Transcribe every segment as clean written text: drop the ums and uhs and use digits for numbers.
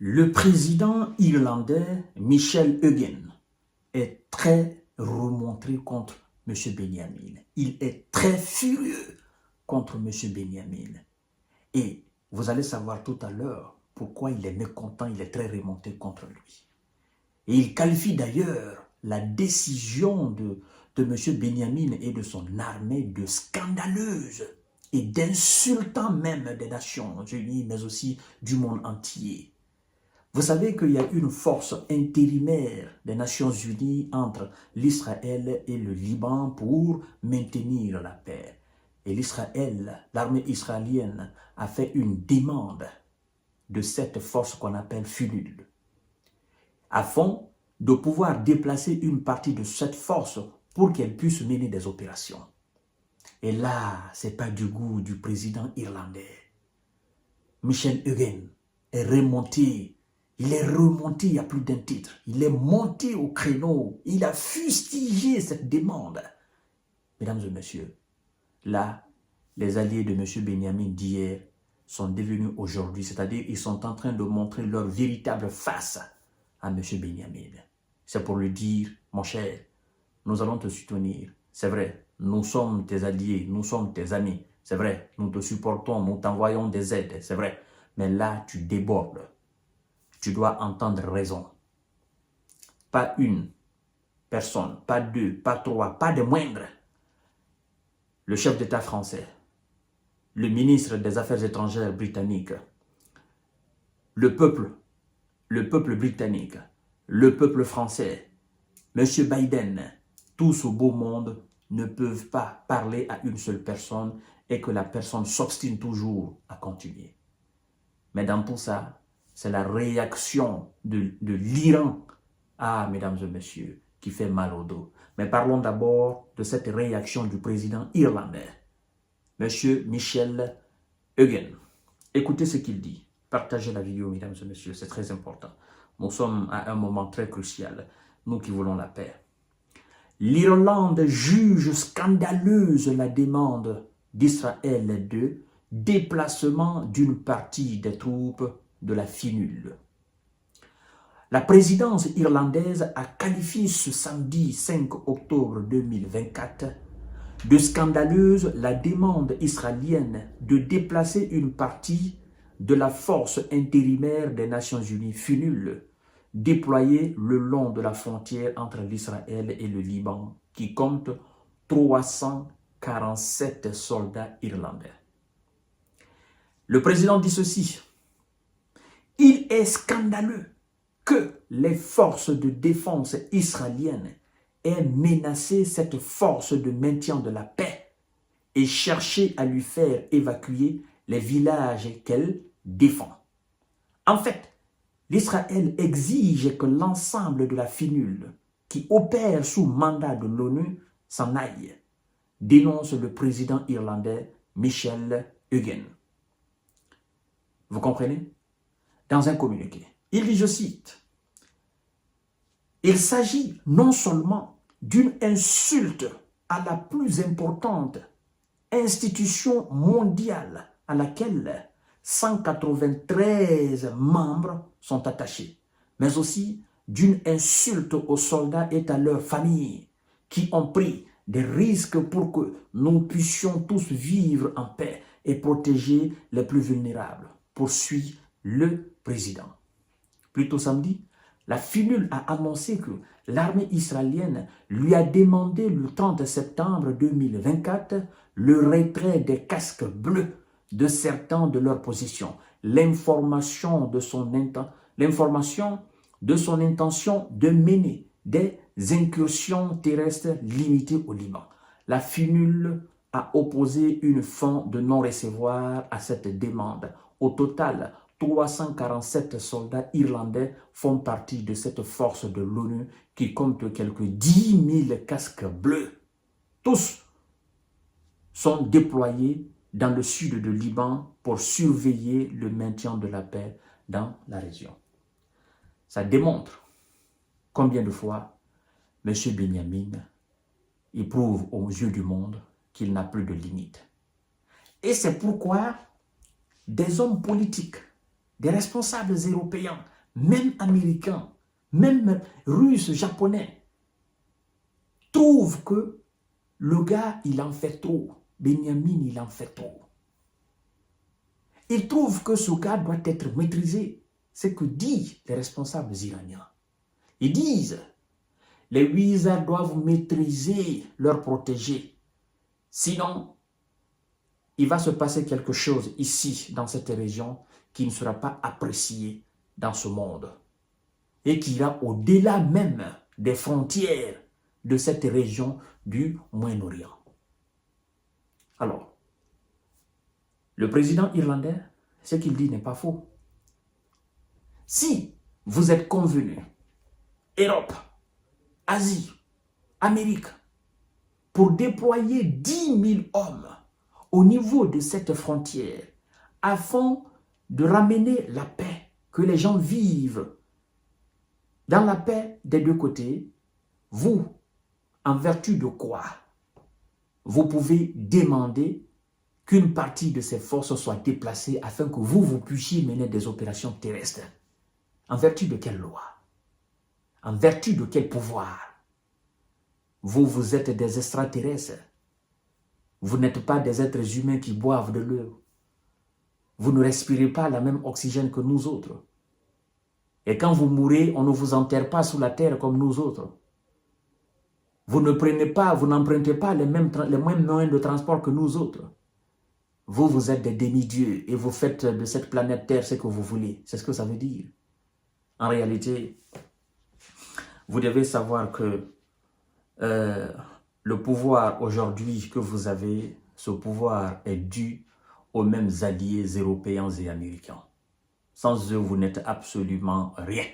Le président irlandais Michel Egan est très remonté contre M. Benyamin. Il est très furieux contre M. Benyamin. Et vous allez savoir tout à l'heure pourquoi il est mécontent, il est très remonté contre lui. Et il qualifie d'ailleurs la décision de M. Benyamin et de son armée de scandaleuse et d'insultant même des Nations Unies, mais aussi du monde entier. Vous savez qu'il y a une force intérimaire des Nations Unies entre l'Israël et le Liban pour maintenir la paix. Et l'Israël, l'armée israélienne, a fait une demande de cette force qu'on appelle FUNUL, afin de pouvoir déplacer une partie de cette force pour qu'elle puisse mener des opérations. Et là, ce n'est pas du goût du président irlandais. Michel Egan est remonté. Il est remonté, il y a plus d'un titre. Il est monté au créneau. Il a fustigé cette demande. Mesdames et messieurs, là, les alliés de M. Benyamin d'hier sont devenus aujourd'hui, c'est-à-dire ils sont en train de montrer leur véritable face à M. Benyamin. C'est pour lui dire, mon cher, nous allons te soutenir. C'est vrai, nous sommes tes alliés, nous sommes tes amis. C'est vrai, nous te supportons, nous t'envoyons des aides, c'est vrai. Mais là, tu débordes. Tu dois entendre raison. Pas une personne, pas deux, pas trois, pas de moindre. Le chef d'État français, le ministre des Affaires étrangères britannique, le peuple britannique, le peuple français, M. Biden, tout ce beau monde ne peuvent pas parler à une seule personne et que la personne s'obstine toujours à continuer. Mais dans tout ça, c'est la réaction de l'Iran, mesdames et messieurs, qui fait mal au dos. Mais parlons d'abord de cette réaction du président irlandais, M. Michel Egan. Écoutez ce qu'il dit. Partagez la vidéo, mesdames et messieurs, c'est très important. Nous sommes à un moment très crucial, nous qui voulons la paix. L'Irlande juge scandaleuse la demande d'Israël de déplacement d'une partie des troupes de la FUNUL. La présidence irlandaise a qualifié ce samedi 5 octobre 2024 de scandaleuse la demande israélienne de déplacer une partie de la force intérimaire des Nations Unies FUNUL déployée le long de la frontière entre l'Israël et le Liban qui compte 347 soldats irlandais. Le président dit ceci: il est scandaleux que les forces de défense israéliennes aient menacé cette force de maintien de la paix et cherché à lui faire évacuer les villages qu'elle défend. En fait, l'Israël exige que l'ensemble de la FUNUL qui opère sous mandat de l'ONU s'en aille, dénonce le président irlandais Michel Egan. Vous comprenez? Dans un communiqué, il dit, je cite, « Il s'agit non seulement d'une insulte à la plus importante institution mondiale à laquelle 193 membres sont attachés, mais aussi d'une insulte aux soldats et à leurs familles qui ont pris des risques pour que nous puissions tous vivre en paix et protéger les plus vulnérables, poursuit le président. » Plus tôt samedi, la FUNUL a annoncé que l'armée israélienne lui a demandé le 30 septembre 2024 le retrait des casques bleus de certains de leurs positions, l'information de son intention de mener des incursions terrestres limitées au Liban. La FUNUL a opposé une fin de non-recevoir à cette demande. Au total, 347 soldats irlandais font partie de cette force de l'ONU qui compte quelques 10 000 casques bleus. Tous sont déployés dans le sud du Liban pour surveiller le maintien de la paix dans la région. Ça démontre combien de fois M. Benyamin prouve aux yeux du monde qu'il n'a plus de limite. Et c'est pourquoi des hommes politiques des responsables européens, même américains, même russes, japonais, trouvent que le gars, il en fait trop. Benyamin, il en fait trop. Ils trouvent que ce gars doit être maîtrisé. C'est ce que disent les responsables iraniens. Ils disent, les Ouïghours doivent maîtriser leurs protégés. Sinon, il va se passer quelque chose ici, dans cette région, qui ne sera pas apprécié dans ce monde. Et qui ira au-delà même des frontières de cette région du Moyen-Orient. Alors, le président irlandais, ce qu'il dit n'est pas faux. Si vous êtes convenus, Europe, Asie, Amérique, pour déployer 10 000 hommes au niveau de cette frontière, afin de ramener la paix, que les gens vivent dans la paix des deux côtés, vous, en vertu de quoi vous pouvez demander qu'une partie de ces forces soit déplacée afin que vous puissiez mener des opérations terrestres. En vertu de quelle loi? En vertu de quel pouvoir? Vous êtes des extraterrestres. Vous n'êtes pas des êtres humains qui boivent de l'eau. Vous ne respirez pas le même oxygène que nous autres. Et quand vous mourrez, on ne vous enterre pas sous la terre comme nous autres. Vous ne prenez pas, vous n'empruntez pas les mêmes moyens de transport que nous autres. Vous êtes des demi-dieux et vous faites de cette planète Terre ce que vous voulez. C'est ce que ça veut dire. En réalité, vous devez savoir que le pouvoir aujourd'hui que vous avez, ce pouvoir est dû aux mêmes alliés européens et américains. Sans eux, vous n'êtes absolument rien.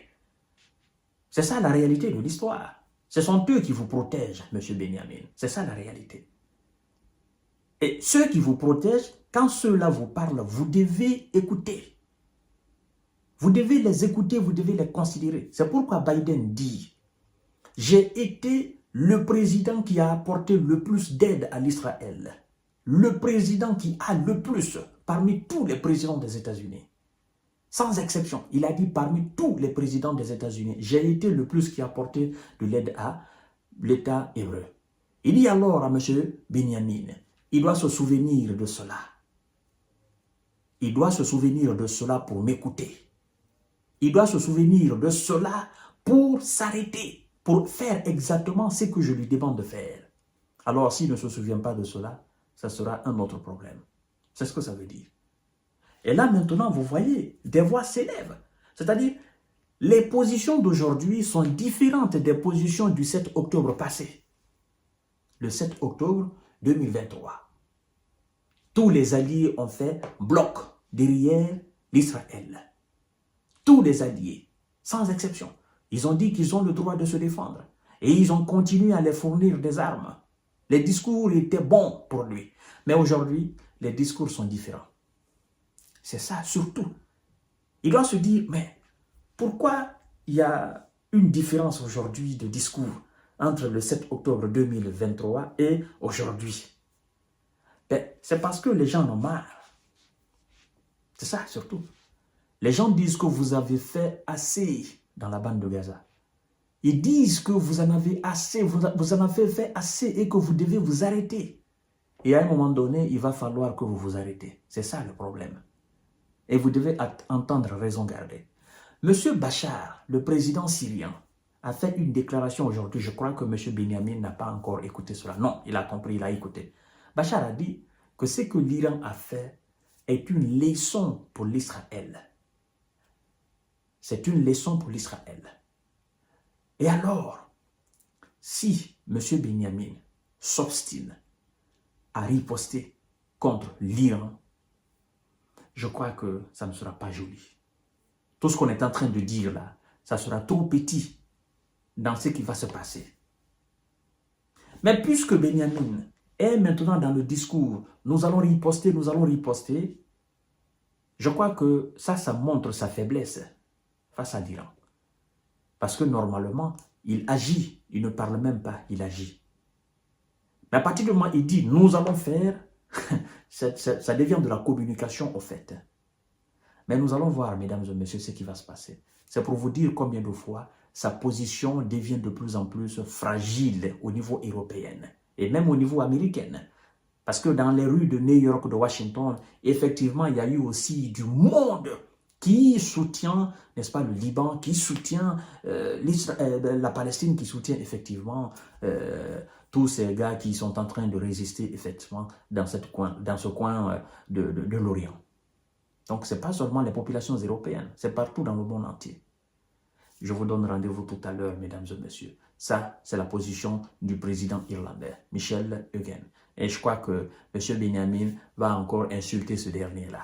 C'est ça la réalité de l'histoire. Ce sont eux qui vous protègent, M. Benyamin. C'est ça la réalité. Et ceux qui vous protègent, quand ceux-là vous parlent, vous devez écouter. Vous devez les écouter, vous devez les considérer. C'est pourquoi Biden dit, j'ai été le président qui a apporté le plus d'aide à l'Israël. Le président qui a le plus parmi tous les présidents des États-Unis. Sans exception, il a dit parmi tous les présidents des États-Unis, j'ai été le plus qui a apporté de l'aide à l'État hébreu. Il dit alors à M. Benyamin, il doit se souvenir de cela. Il doit se souvenir de cela pour m'écouter. Il doit se souvenir de cela pour s'arrêter, pour faire exactement ce que je lui demande de faire. Alors, s'il ne se souvient pas de cela, ça sera un autre problème. C'est ce que ça veut dire. Et là, maintenant, vous voyez, des voix s'élèvent. C'est-à-dire, les positions d'aujourd'hui sont différentes des positions du 7 octobre passé. Le 7 octobre 2023. Tous les alliés ont fait bloc derrière l'Israël. Tous les alliés, sans exception. Ils ont dit qu'ils ont le droit de se défendre. Et ils ont continué à les fournir des armes. Les discours étaient bons pour lui. Mais aujourd'hui, les discours sont différents. C'est ça, surtout. Il doit se dire, mais pourquoi il y a une différence aujourd'hui de discours entre le 7 octobre 2023 et aujourd'hui? Ben, c'est parce que les gens en ont marre. C'est ça, surtout. Les gens disent que vous avez fait assez dans la bande de Gaza. Ils disent que vous en avez assez, vous en avez fait assez et que vous devez vous arrêter. Et à un moment donné, il va falloir que vous vous arrêtez. C'est ça le problème. Et vous devez entendre raison garder. Monsieur Bachar, le président syrien, a fait une déclaration aujourd'hui. Je crois que M. Benyamin n'a pas encore écouté cela. Non, il a compris, il a écouté. Bachar a dit que ce que l'Iran a fait est une leçon pour l'Israël. C'est une leçon pour l'Israël. Et alors, si M. Benyamin s'obstine à riposter contre l'Iran, je crois que ça ne sera pas joli. Tout ce qu'on est en train de dire là, ça sera trop petit dans ce qui va se passer. Mais puisque Benyamin est maintenant dans le discours, nous allons riposter, je crois que ça montre sa faiblesse face à l'Iran. Parce que normalement, il agit, il ne parle même pas, il agit. Mais à partir du moment où il dit, nous allons faire, ça devient de la communication au fait. Mais nous allons voir, mesdames et messieurs, ce qui va se passer. C'est pour vous dire combien de fois sa position devient de plus en plus fragile au niveau européen et même au niveau américain. Parce que dans les rues de New York, de Washington, effectivement, il y a eu aussi du monde qui soutient, n'est-ce pas, le Liban, qui soutient la Palestine, qui soutient effectivement tous ces gars qui sont en train de résister effectivement dans ce coin de l'Orient. Donc, ce n'est pas seulement les populations européennes, c'est partout dans le monde entier. Je vous donne rendez-vous tout à l'heure, mesdames et messieurs. Ça, c'est la position du président irlandais, Michel Eugen. Et je crois que M. Benjamin va encore insulter ce dernier-là.